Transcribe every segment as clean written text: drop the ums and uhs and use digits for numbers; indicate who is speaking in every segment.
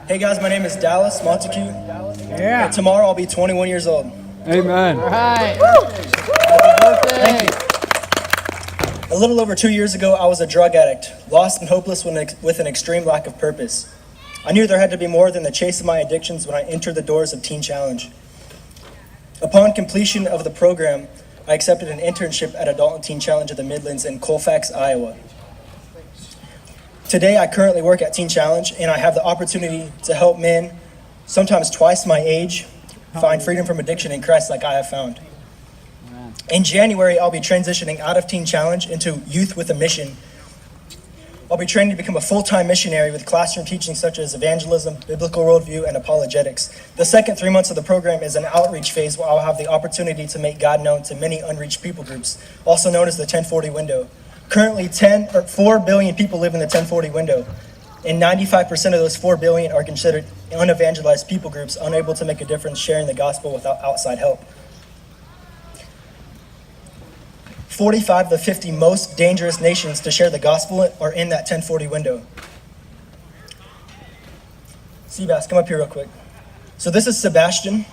Speaker 1: Hey guys, my name is Dallas Monticue.
Speaker 2: Yeah.
Speaker 1: And tomorrow I'll be 21 years old.
Speaker 2: Amen.
Speaker 3: All right. Happy birthday.
Speaker 1: A little over 2 years ago, I was a drug addict, lost and hopeless with an extreme lack of purpose. I knew there had to be more than the chase of my addictions when I entered the doors of Teen Challenge. Upon completion of the program, I accepted an internship at Adult and Teen Challenge of the Midlands in Colfax, Iowa. Today, I currently work at Teen Challenge, and I have the opportunity to help men, sometimes twice my age, find freedom from addiction in Christ like I have found. In January, I'll be transitioning out of Teen Challenge into Youth with a Mission. I'll be training to become a full-time missionary with classroom teaching such as evangelism, biblical worldview, and apologetics. The second 3 months of the program is an outreach phase where I'll have the opportunity to make God known to many unreached people groups, also known as the 1040 window. Currently, 4 billion people live in the 1040 window, and 95% of those 4 billion are considered unevangelized people groups, unable to make a difference sharing the gospel without outside help. 45 of the 50 most dangerous nations to share the gospel are in that 1040 window. Sebastian, come up here real quick. So this is Sebastian.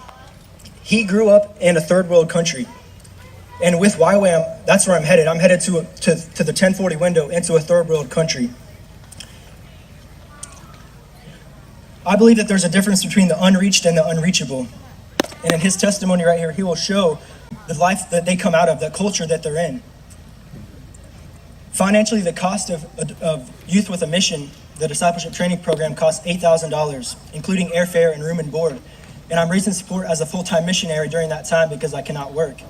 Speaker 1: He grew up in a third world country. And with YWAM, that's where I'm headed. I'm headed to the 1040 window into a third world country. I believe that there's a difference between the unreached and the unreachable. And in his testimony right here, he will show the life that they come out of, the culture that they're in. Financially, the cost of Youth with a Mission, the discipleship training program, costs $8,000, including airfare and room and board. And I'm raising support as a full-time missionary during that time because I cannot work.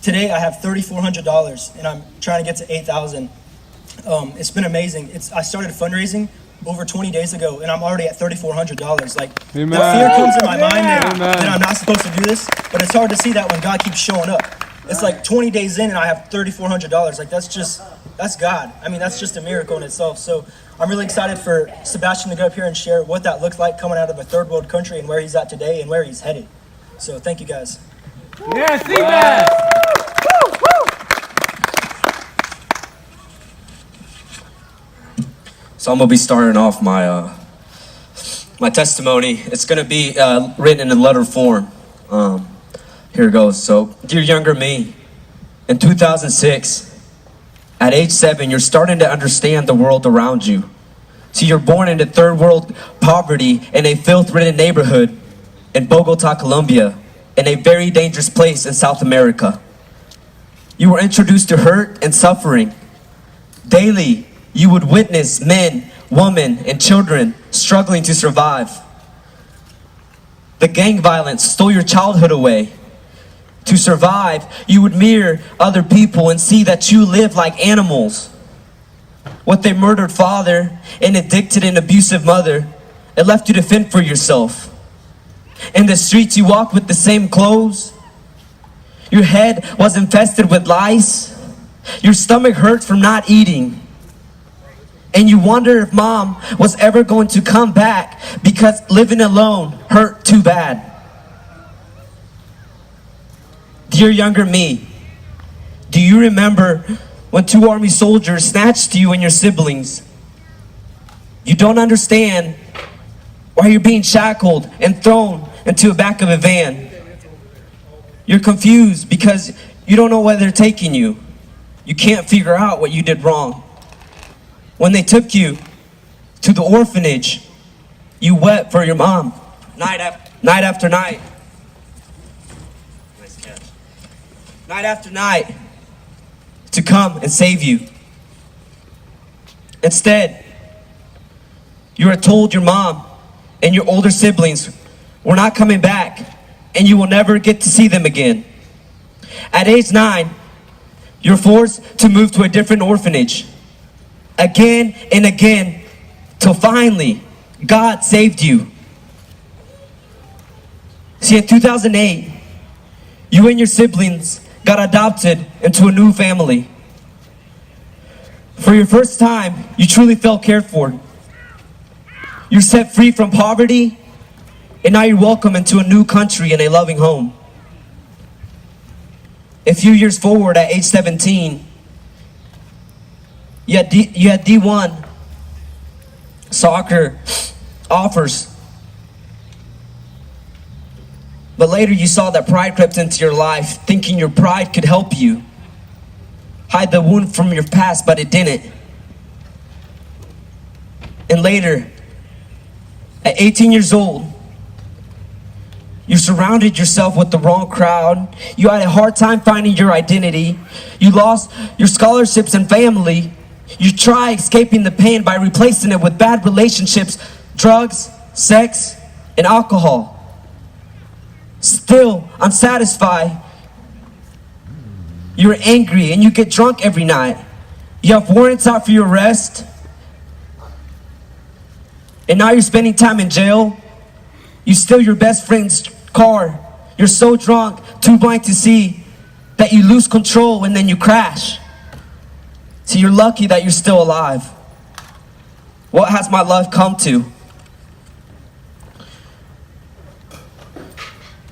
Speaker 1: Today, I have $3,400, and I'm trying to get to $8,000. It's been amazing. I started fundraising over 20 days ago, and I'm already at $3,400. Like,
Speaker 2: Amen.
Speaker 1: the fear comes in my mind that I'm not supposed to do this, but it's hard to see that when God keeps showing up. It's like 20 days in, and I have $3,400. Like, that's God. I mean, that's just a miracle in itself. So I'm really excited for Sebastian to go up here and share what that looks like coming out of a third world country and where he's at today and where he's headed. So thank you, guys.
Speaker 2: Yeah, see that.
Speaker 4: So I'm gonna be starting off my testimony. It's gonna be written in a letter form. Here it goes. So, dear younger me, in 2006, at age 7, you're starting to understand the world around you. So you're born into third world poverty in a filth-ridden neighborhood in Bogota, Colombia, in a very dangerous place in South America. You were introduced to hurt and suffering. Daily, you would witness men, women, and children struggling to survive. The gang violence stole your childhood away. To survive, you would mirror other people and see that you live like animals. With a murdered father, an addicted and abusive mother, it left you to fend for yourself. In the streets, you walked with the same clothes. Your head was infested with lice. Your stomach hurts from not eating. And you wonder if mom was ever going to come back because living alone hurt too bad. Dear younger me, do you remember when 2 army soldiers snatched you and your siblings? You don't understand why you're being shackled and thrown into the back of a van. You're confused because you don't know where they're taking you. You can't figure out what you did wrong. When they took you to the orphanage, you wept for your mom night after night. Nice catch. Night after night to come and save you. Instead, you are told your mom and your older siblings were not coming back and you will never get to see them again. At age 9, you're forced to move to a different orphanage. Again and again, till finally, God saved you. See, in 2008, you and your siblings got adopted into a new family. For your first time, you truly felt cared for. You're set free from poverty, and now you're welcome into a new country and a loving home. A few years forward, at age 17, you had D1 soccer offers. But later you saw that pride crept into your life, thinking your pride could help you hide the wound from your past, but it didn't. And later, at 18 years old, you surrounded yourself with the wrong crowd. You had a hard time finding your identity. You lost your scholarships and family. You try escaping the pain by replacing it with bad relationships, drugs, sex, and alcohol. Still unsatisfied, you're angry and you get drunk every night. You have warrants out for your arrest. And now you're spending time in jail. You steal your best friend's car. You're so drunk, too blind to see, that you lose control and then you crash. So you're lucky that you're still alive. What has my life come to?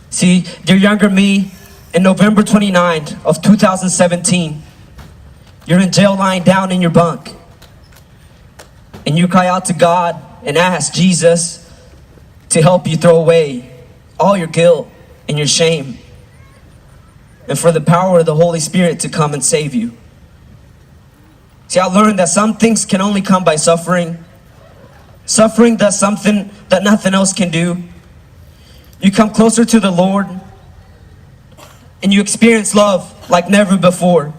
Speaker 4: See, dear younger me, in November 29th of 2017, you're in jail lying down in your bunk. And you cry out to God and ask Jesus to help you throw away all your guilt and your shame, and for the power of the Holy Spirit to come and save you. See, I learned that some things can only come by suffering. Suffering does something that nothing else can do. You come closer to the Lord and you experience love like never before.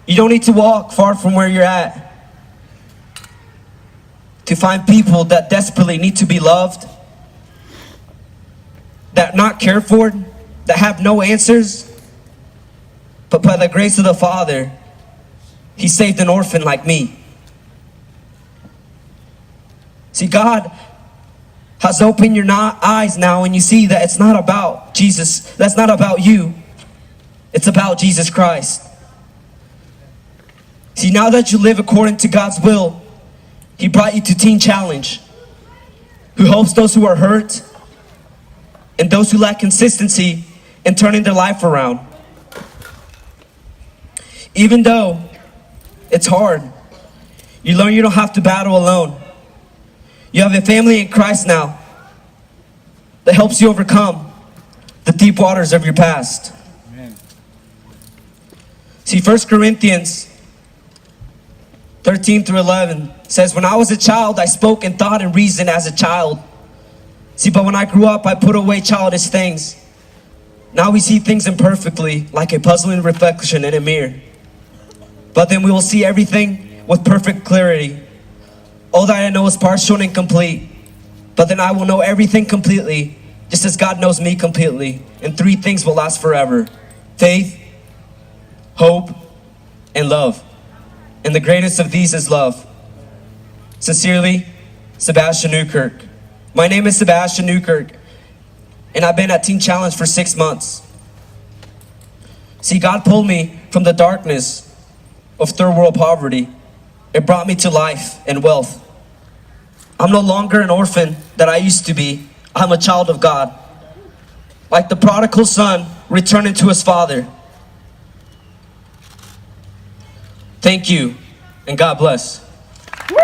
Speaker 4: You don't need to walk far from where you're at to find people that desperately need to be loved, that are not cared for, that have no answers. But by the grace of the Father, He saved an orphan like me. See, God has opened your eyes now and you see that it's not about Jesus. That's not about you. It's about Jesus Christ. See, now that you live according to God's will, He brought you to Teen Challenge, who helps those who are hurt and those who lack consistency in turning their life around. Even though it's hard, you learn you don't have to battle alone. You have a family in Christ now that helps you overcome the deep waters of your past.
Speaker 2: Amen.
Speaker 4: See, 1 Corinthians 13 through 11 says, when I was a child, I spoke and thought and reasoned as a child. See, but when I grew up, I put away childish things. Now we see things imperfectly, like a puzzling reflection in a mirror. But then we will see everything with perfect clarity. All that I know is partial and incomplete. But then I will know everything completely, just as God knows me completely. And three things will last forever: faith, hope, and love. And the greatest of these is love. Sincerely, Sebastian Newkirk. My name is Sebastian Newkirk, and I've been at Teen Challenge for 6 months. See, God pulled me from the darkness of third world poverty. It brought me to life and wealth. I'm no longer an orphan that I used to be. I'm a child of God. Like the prodigal son returning to his father. Thank you, and God bless.
Speaker 3: Woo!